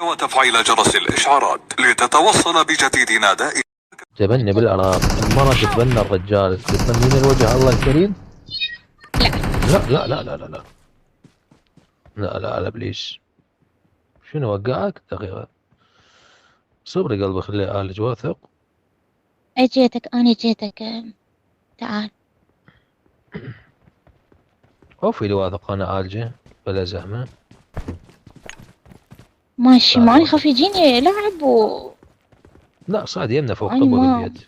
وتفعيل جرس الإشعارات لتتوصل بجديدنا دائما. تبني بالعراق، المرة تتبنى الرجال، تتبنين الوجه الله الكريم؟ لا لا لا لا لا لا لا لا لا بليش. شنو وقعك؟ دقيقة صبري قلبي، خليه يعالج واثق. اجيتك انا جيتك. تعال. وفي لي واثق انا عالجه بلا زحمة. ماشي ما يخاف يجيني لعب لا صعد يمنا فوق أنا طبق ما البيت.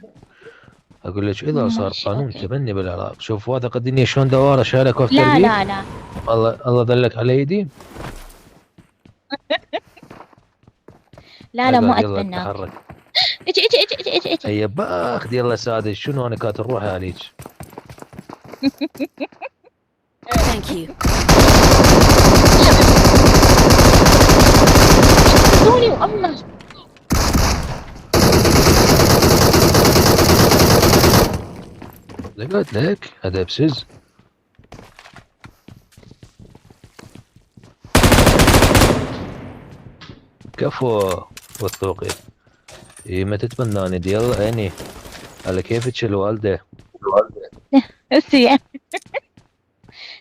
اقول لك اذا صار ماشي قانون أوكي. تبني بالعراق، شوف واثق الدنيا شلون دواره شارك وافتر لا بيه. لا لا الله دلك على يدي. لا لا ما يلا اتبناك. تحرك. اجي اجي اجي اجي اجي اجي. هيا باخذ يلا سادس، شنو انا كانت الروح عليك. Thank you. خذوني والله. قلت لك هذا بسز. كفو والثوقي. اي ما تتمناني دي يلا عيني على كيفك الوالده. هسه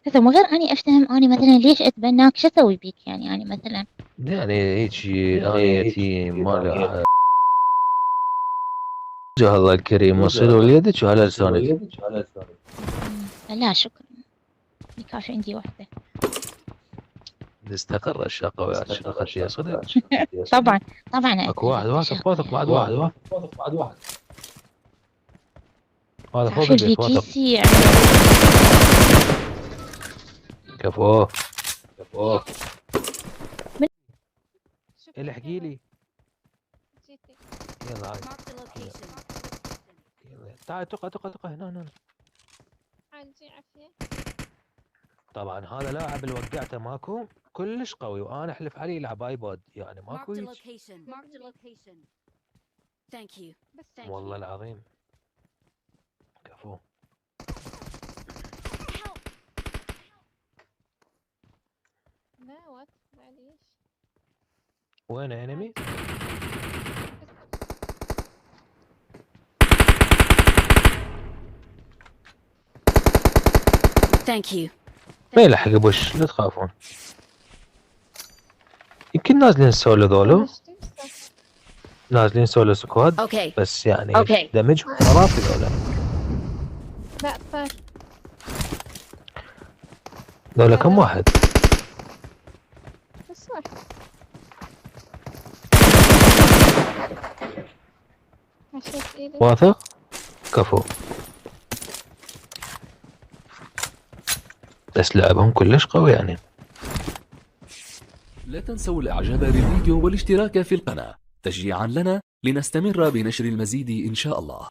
هسه من غير اني افتهم اني مثلا ليش اتبناك شو اسوي بيك يعني اني مثلا. يعني هيك انا يتيم ما له وجه الله الكريم وصلوا ليدك وعلى لسانك. لا شكرا يكافي عندي واحدة. استقر الشقة وياك اخذتيها صدق. طبعا طبعا اكو واحد واثق بعد واحد هذا فوق في البيت واثق. كيسي. كفو الحقي لي. يلا هاي Mark the location. تعال تقع هنا. عندي عافية. طبعا هذا لاعب اللي وقعته ماكو كلش قوي، وانا احلف عليه يلعب ايباد يعني Mark ماكو the هيك. location. Mark the location. Thank you. Thank والله you. العظيم كفو. لا وات معليش. وين انمي؟ Thank you. ما يلحق بوش لا تخافون. يمكن نازلين سولو ذولو، نازلين سولو سكواد Okay. بس يعني Okay. دمجهم خرافي ذولا. لا طار. ذولا كم واحد؟ بس واحد. مشيت ايدي. واثق؟ كفو. بس لعبهم كلش قوي يعني. لا تنسوا الاعجاب بالفيديو والاشتراك في القناة تشجيعا لنا لنستمر بنشر المزيد إن شاء الله.